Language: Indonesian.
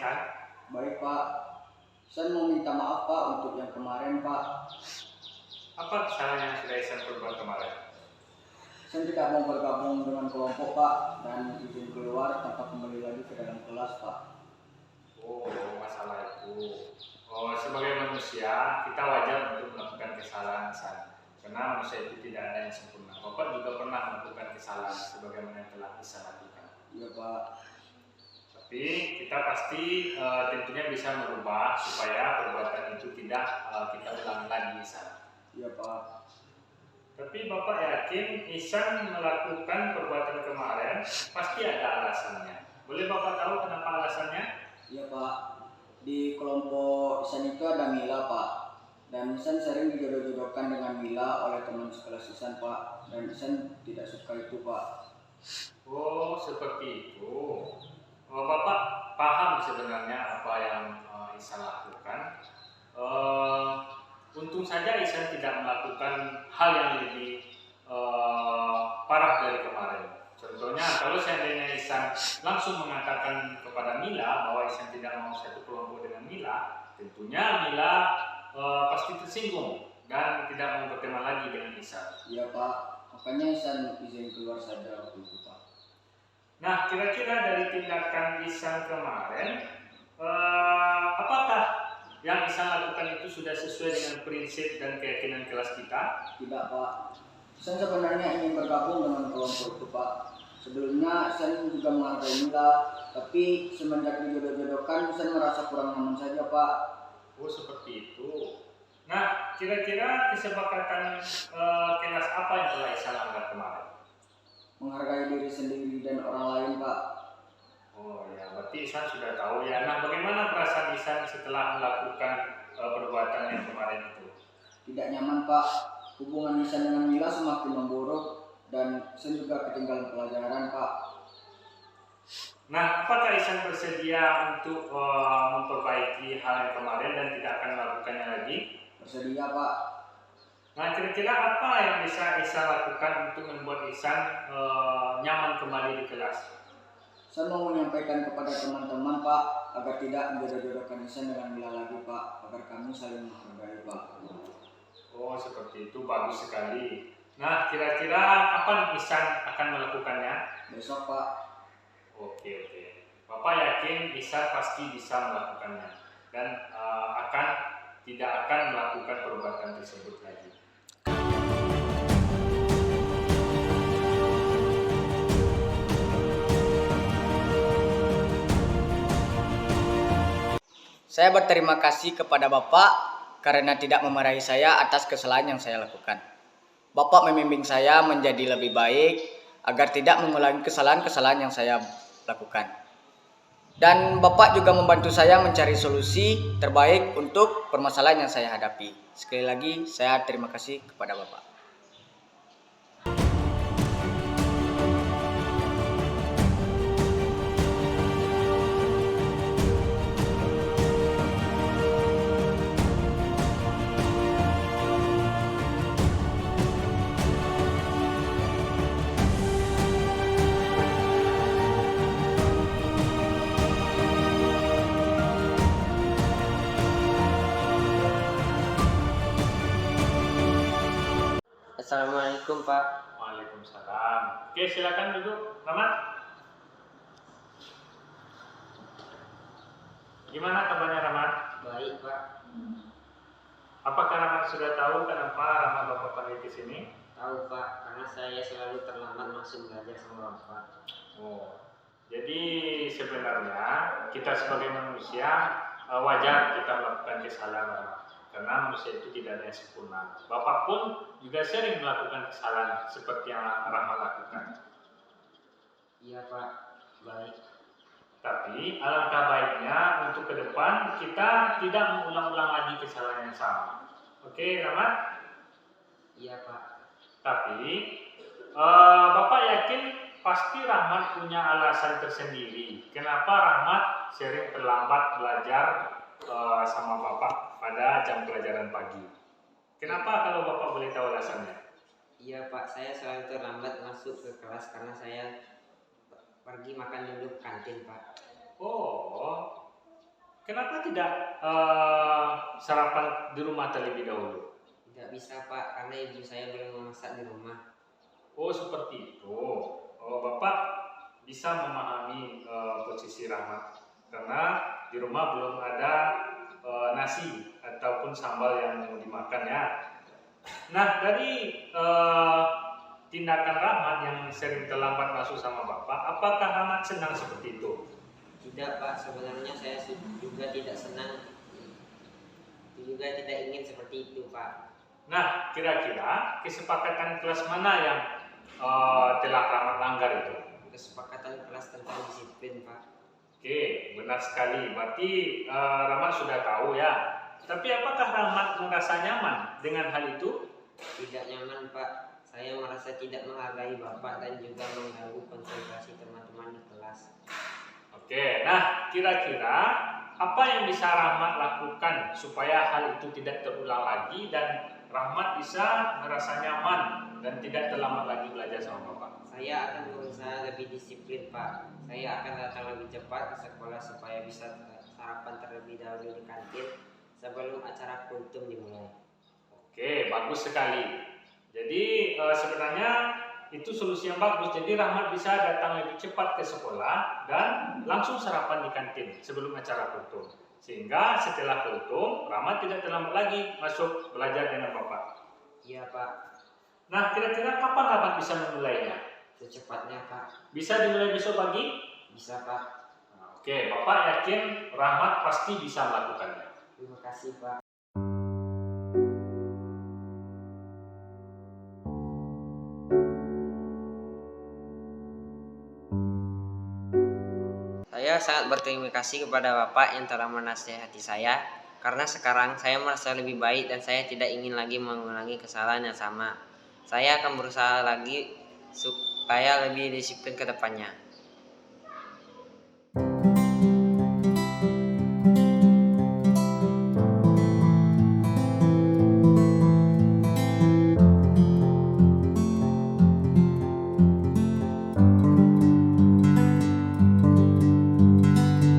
Ihsan? Baik Pak, saya mau minta maaf Pak untuk yang kemarin Pak. Apa kesalahan yang sudah Ihsan perbuat kemarin? Saya tidak mau bergabung dengan kelompok Pak dan izin keluar tanpa kembali lagi ke dalam kelas Pak. Oh, masalah itu. Oh, sebagai manusia, kita wajar untuk melakukan kesalahan, Ihsan. Karena manusia itu tidak ada yang sempurna. Bapak juga pernah melakukan kesalahan sebagaimana yang telah Ihsan lakukan. Iya Pak. Tapi kita pasti tentunya bisa merubah supaya perbuatan itu tidak kita ulangi lagi, Ihsan. Iya Pak. Tapi Bapak yakin Ihsan melakukan perbuatan kemarin pasti ada alasannya. Boleh Bapak tahu kenapa alasannya? Iya Pak. Di kelompok Ihsan itu ada Mila Pak. Dan Ihsan sering dijodoh-jodohkan dengan Mila oleh teman sekelas Ihsan Pak. Dan Ihsan tidak suka itu Pak. Oh, seperti itu. Oh, Bapak paham sebenarnya apa yang Ihsan lakukan. Untung saja Ihsan tidak melakukan hal yang lebih parah dari kemarin. Contohnya, kalau seandainya Ihsan langsung mengatakan kepada Mila bahwa Ihsan tidak mau satu kelompok dengan Mila, tentunya Mila pasti tersinggung dan tidak mau berteman lagi dengan Ihsan. Iya Pak, makanya Ihsan izin keluar saja waktu itu Pak. Nah, kira-kira dari tindakan Ihsan kemarin, apakah yang Ihsan lakukan itu sudah sesuai dengan prinsip dan keyakinan kelas kita? Tidak Pak, Ihsan sebenarnya ingin bergabung dengan kelompok itu Pak. Sebelumnya Ihsan juga menghargai Mila, tapi semenjak dijodoh-jodohkan Ihsan merasa kurang nyaman saja Pak. Oh, seperti itu. Nah, kira-kira kesepakatan kelas apa yang telah Ihsan langgar kemarin? Menghargai diri sendiri dan orang lain Pak. Oh ya, berarti Ihsan sudah tahu ya. Nah, bagaimana perasaan Ihsan setelah melakukan perbuatan yang kemarin itu? Tidak nyaman Pak, hubungan Ihsan dengan Mila semakin memburuk dan Ihsan juga ketinggalan pelajaran Pak. Nah, apakah Ihsan bersedia untuk memperbaiki hal yang kemarin dan tidak akan melakukannya lagi? Bersedia Pak. Nah, kira-kira apa yang bisa Ihsan lakukan untuk membuat Ihsan nyaman kembali di kelas? Saya mau menyampaikan kepada teman-teman Pak agar tidak menjodoh-jodohkan Ihsan dengan Mila lagi Pak, agar kami saling menghargai Pak. Oh, seperti itu, bagus sekali. Nah, kira-kira kapan Ihsan akan melakukannya? Besok Pak. Oke. Bapak yakin Ihsan pasti bisa melakukannya dan tidak akan melakukan perbuatan tersebut lagi. Saya berterima kasih kepada Bapak karena tidak memarahi saya atas kesalahan yang saya lakukan. Bapak membimbing saya menjadi lebih baik agar tidak mengulangi kesalahan-kesalahan yang saya lakukan. Dan Bapak juga membantu saya mencari solusi terbaik untuk permasalahan yang saya hadapi. Sekali lagi saya terima kasih kepada Bapak. Assalamualaikum Pak. Waalaikumsalam. Oke, silakan duduk, Rahmat. Gimana kabarnya Rahmat? Baik Pak. Apakah Rahmat sudah tahu kenapa Rahmat Bapak panggil ke sini? Tahu Pak, karena saya selalu terlambat masuk belajar sama Bapak. Oh, jadi sebenarnya kita sebagai manusia wajar kita melakukan kesalahan, Rahmat. Karena manusia itu tidak ada yang sempurna. Bapak pun juga sering melakukan kesalahan seperti yang Rahmat lakukan. Iya Pak, baik. Tapi alangkah baiknya untuk ke depan kita tidak mengulang-ulang lagi kesalahan yang sama. Oke, Rahmat? Iya Pak. Tapi Bapak yakin pasti Rahmat punya alasan tersendiri. Kenapa Rahmat sering terlambat belajar sama Bapak pada jam pelajaran pagi? Kenapa kalau Bapak boleh tahu alasannya? Iya Pak, saya selalu terlambat masuk ke kelas karena saya pergi makan dulu kantin Pak. Oh, Kenapa tidak sarapan di rumah terlebih dahulu? Tidak bisa Pak, karena ibu saya belum memasak di rumah. Oh seperti itu. Oh Bapak bisa memahami posisi Rahmat karena di rumah belum ada nasi ataupun sambal yang mau dimakan ya. Nah dari tindakan Rahmat yang sering terlambat masuk sama Bapak, apakah Rahmat senang seperti itu? Tidak Pak, sebenarnya saya juga tidak senang, juga tidak ingin seperti itu Pak. Nah kira-kira kesepakatan kelas mana yang telah Rahmat langgar itu? Kesepakatan kelas tentang disiplin Pak. Oke, benar sekali. Berarti Rahmat sudah tahu ya. Tapi apakah Rahmat merasa nyaman dengan hal itu? Tidak nyaman Pak, saya merasa tidak menghargai Bapak dan juga mengganggu konsentrasi teman-teman di kelas. Oke, nah kira-kira apa yang bisa Rahmat lakukan supaya hal itu tidak terulang lagi dan Rahmat bisa merasa nyaman dan tidak terlambat lagi belajar sama Bapak? Saya akan berusaha lebih disiplin Pak. Saya akan datang lebih cepat ke sekolah supaya bisa sarapan terlebih dahulu di kantin sebelum acara kultum dimulai. Oke, bagus sekali. Jadi sebenarnya itu solusi yang bagus. Jadi Rahmat bisa datang lebih cepat ke sekolah dan langsung sarapan di kantin sebelum acara kultum. Sehingga setelah kultum, Rahmat tidak terlambat lagi masuk belajar dengan Bapak. Iya Pak, Nah, kira-kira kapan Rahmat bisa memulainya? secepatnya Pak. Bisa dimulai besok pagi? Bisa Pak. Oke, Bapak yakin Rahmat pasti bisa melakukannya. Terima kasih Pak. Saya sangat berterima kasih kepada Bapak yang telah menasihati saya, karena sekarang saya merasa lebih baik dan saya tidak ingin lagi mengulangi kesalahan yang sama. Saya akan berusaha lagi supaya lebih disiplin ke depannya.